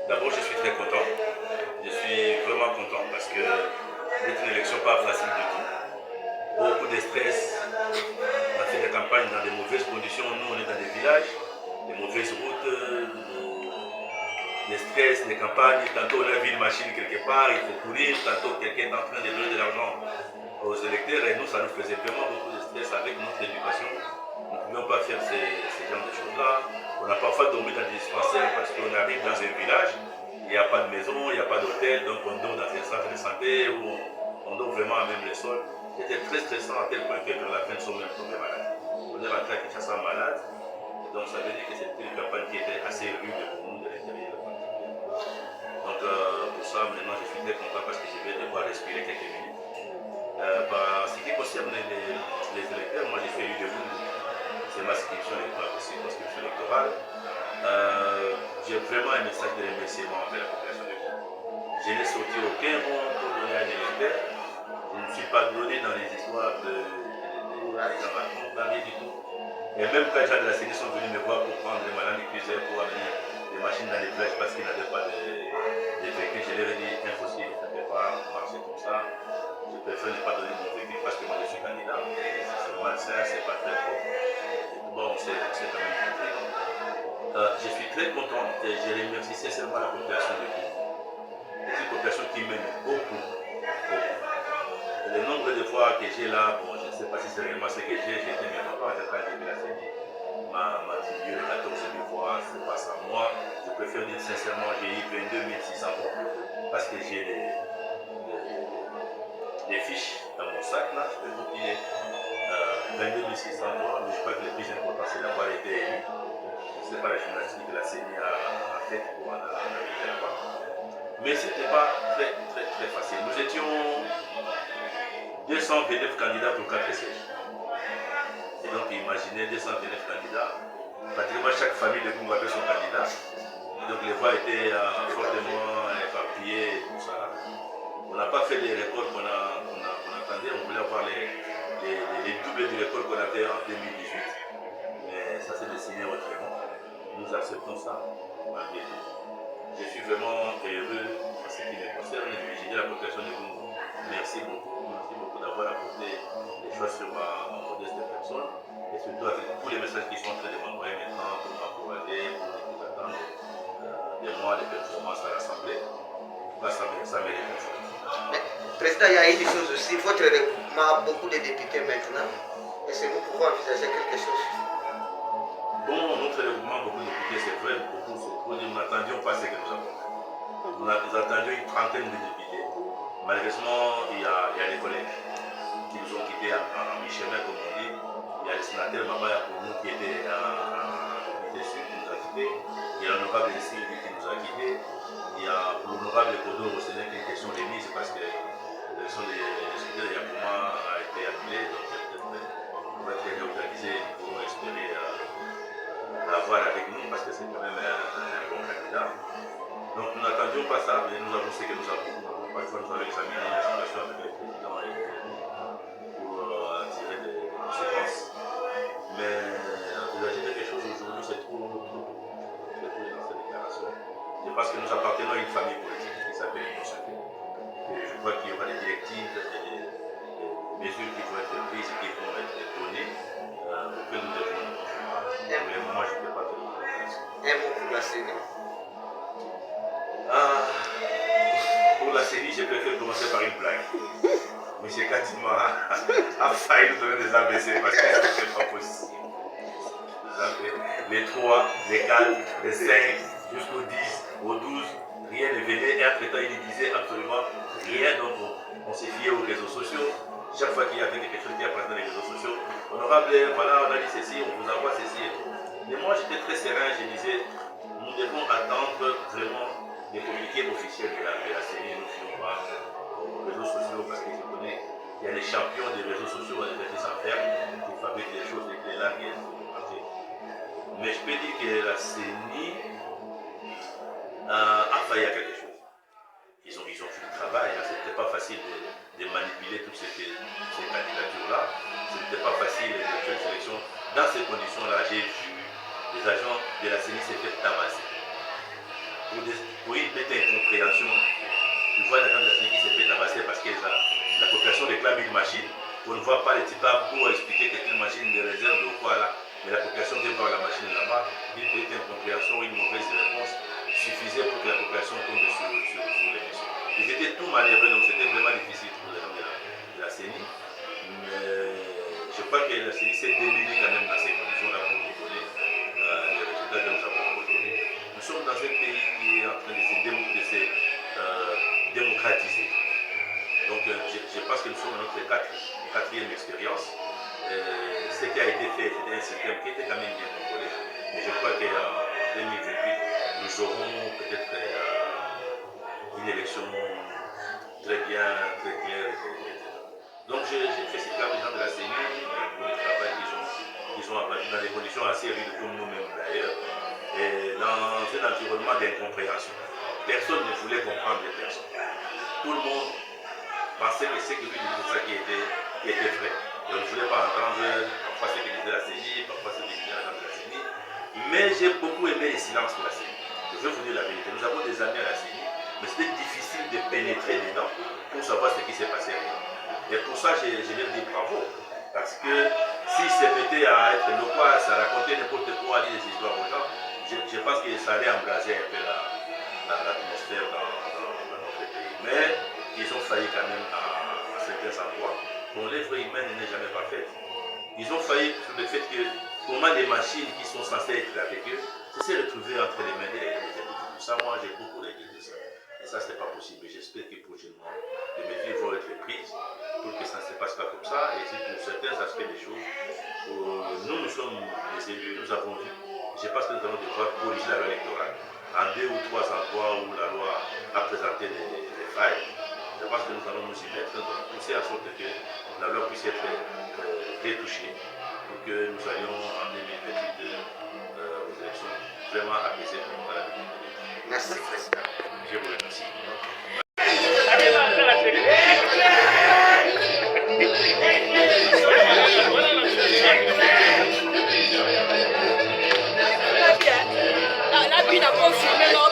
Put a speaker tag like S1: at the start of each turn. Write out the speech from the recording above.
S1: D'abord, je suis très content. Je suis vraiment content parce que c'est une élection pas facile du tout. Beaucoup de stress. On a fait des campagnes dans de mauvaises conditions. Nous, on est dans des villages, des mauvaises routes, des stress, des campagnes. Tantôt, on a vu une machine quelque part, il faut courir. Tantôt, quelqu'un est en train de donner de l'argent aux électeurs. Et nous, ça nous faisait vraiment beaucoup de stress avec notre éducation. Nous ne pouvions pas faire ces genres de choses-là. On a parfois dormi dans des dispensaires parce qu'on arrive dans un village, il n'y a pas de maison, il n'y a pas d'hôtel, donc on dort dans un centre de santé où on dort vraiment à même le sol. C'était très stressant à tel point que vers la fin de son même tombé malade. On est rentré à Kinshasa malade, et donc ça veut dire que c'était une campagne qui était assez rude pour nous de l'intérieur. Donc pour ça, maintenant je suis très content parce que je vais devoir respirer quelques minutes. Ce qui concerne les électeurs, moi j'ai fait eu de vous. C'est ma circonscription électorale. J'ai vraiment un message de remerciement envers la population de Congo. Je n'ai sorti aucun rond pour donner à un électeur. Je ne suis pas donné dans les histoires de rien du tout. Et même quand les gens de la CENI sont venus me voir pour prendre les malades épuisés, pour amener des machines dans les villages parce qu'ils n'avaient pas de véhicule, je leur ai dit impossible, ça ne peut pas marcher comme ça. Je préfère ne pas donner mon véhicule parce que moi je suis candidat. C'est malsain, c'est pas très fort. Bon, c'est quand même compris. Je suis très content et je remercie sincèrement la population de Congo. C'est une population qui m'aime beaucoup. Le nombre de fois que j'ai là, bon, je ne sais pas si c'est réellement ce que j'ai été mes enfants, j'ai pas été la série. Ma figure de 14 000 fois, c'est pas ça. Moi, je préfère dire sincèrement, j'ai eu 22 600 voix parce que j'ai des fiches dans mon sac là, je peux vous dire 22 600 voix, mais je crois que le plus important c'est d'avoir été élu. Je ne sais pas la gymnastique que la CENI a faite pour en arriver là-bas. Mais ce n'était pas très facile. Nous étions 229 candidats pour 4 sièges. Et donc imaginez 229 candidats. Pratiquement chaque famille de Congo avait son candidat. Et donc les voix étaient fortement éparpillées et tout ça. On n'a pas fait les records qu'on attendait. On voulait avoir les doubles du record qu'on avait en 2018. Mais ça s'est dessiné autrement. Nous acceptons ça malgré tout. Je suis vraiment heureux en ce qui me concerne. Je dis à la population de Congo, merci beaucoup d'avoir apporté des choses sur ma modeste personne et surtout avec tous les messages qui sont en train de m'envoyer maintenant pour m'encourager, pour nous attendre des mois de performance à l'Assemblée. Là, ça me réconforte.
S2: Président, il y a une chose aussi, votre regroupement a beaucoup de députés maintenant. Est-ce que nous pouvons envisager quelque chose?
S1: Bon, notre regroupement, beaucoup de députés, c'est vrai, beaucoup, c'est trop. Nous n'attendions pas ce que nous avons fait. Nous attendions une trentaine de députés. Malheureusement, il y a des collègues qui nous ont quittés en mi-chemin, comme on dit. Il y a le sénateur Mabaya pour nous qui était déçu, qui nous a quittés. Il y a l'honorable Sylvie qui nous a quittés. Il y a l'honorable Kodor au Sénat qui est une question de mise parce que l'élection des secrétaires de Yakouma a été annulée. Donc peut-être on va être réorganisé, nous pourrons espérer l'avoir avec nous parce que c'est quand même un bon candidat. Donc nous n'attendions pas ça, mais nous avons ce que nous avons. Nous n'avons pas le choix, nous avons examiné la situation avec le président et pour tirer des conséquences. Mais envisager quelque chose aujourd'hui, c'est trop. parce que nous appartenons à une famille politique qui s'appelle l'Union sacrée. Et je crois qu'il y aura des directives et des mesures qui vont être prises et qui vont être données pour que nous devions nous conformer. Pour le moment, je ne peux pas te dire.
S2: Un mot pour la CENI.
S1: Pour la série, je préfère commencer par une blague. Monsieur Katima a failli nous donner des ABC parce que c'était pas possible. Les 3, les 4, les 5, jusqu'au 10, au 12, rien ne venait. Et entre-temps, il ne disait absolument rien. Donc, on s'est fié aux réseaux sociaux. Chaque fois qu'il y avait quelque chose qui apparaissait dans les réseaux sociaux, honorable, voilà, on a dit ceci, on vous envoie ceci et tout. Mais moi, j'étais très serein. Je disais, nous devons attendre vraiment des communiqués officiels de la série. Nous ne fions pas aux réseaux sociaux parce que je connais qu'il y a des champions des réseaux sociaux avec des affaires qui fabriquent des choses et qui là, mais je peux dire que la CENI a failli à quelque chose. Ils ont fait le travail. Hein. Ce n'était pas facile de manipuler toutes ces candidatures-là. Ce n'était pas facile de faire une sélection. Dans ces conditions-là, j'ai vu les agents de la CENI se faire tabasser. Pour une petite incompréhension, tu vois l'agent de la CENI qui s'est fait tabasser parce que la population réclame une machine. On ne voit pas les types pour expliquer que c'est une machine de réserve ou quoi là. Mais la population vient voir la machine là-bas, une petite incompréhension, une mauvaise réponse suffisait pour que la population tombe sur l'émission. Ils étaient tout malheureux, donc c'était vraiment difficile pour les gens de la CENI. Mais je crois que la CENI s'est démenée quand même dans ces conditions-là pour nous donner les résultats que nous avons aujourd'hui. Nous sommes dans un pays qui est en train de se démocratiser. Donc je pense que nous sommes dans notre quatrième expérience. Ce qui a été fait, c'était un système qui était quand même bien contrôlé. Mais je crois qu'en 2028, nous aurons peut-être une élection très bien, très claire. Donc j'ai félicité les gens de la CENI pour le travail qu'ils ont abattu dans des conditions assez rudes comme nous-mêmes d'ailleurs. Et dans un environnement d'incompréhension. Personne ne voulait comprendre les personnes. Tout le monde pensait que ce que lui disait, ça qui était vrai. Et on ne voulait pas entendre parfois ce que disait la CENI, parfois ce que disait la dame de la CENI. Mais j'ai beaucoup aimé les silences de la CENI. Je vais vous dire la vérité. Nous avons des amis à la CENI, mais c'était difficile de pénétrer dedans pour savoir ce qui s'est passé. Et pour ça, je leur dis bravo. Parce que s'ils se mettaient à être loquaces, à raconter n'importe quoi, à dire des histoires aux gens, je pense que ça allait embraser un peu l'atmosphère dans notre pays. Mais ils ont failli quand même à certains endroits. Dont l'œuvre humaine n'est jamais parfaite. Ils ont failli sur le fait que comment les machines qui sont censées être avec eux s'est retrouvées entre les mains des individus. Ça, moi, j'ai beaucoup regretté ça. Et ça, ce n'est pas possible. J'espère que prochainement, les mesures vont être prises pour que ça ne se passe pas comme ça. Et si pour certains aspects des choses, nous sommes les élus, nous avons vu. Je pense que nous allons devoir corriger la loi électorale. En 2 ou 3 endroits où la loi a présenté des failles, je pense que nous allons nous y mettre, nous pousser à sorte que la loi puisse être retouchée pour que nous allions en 2022 aux élections vraiment apaisées pour la vie.
S2: Merci, président.
S1: Je vous remercie.
S3: La vie n'a pas filmé, non,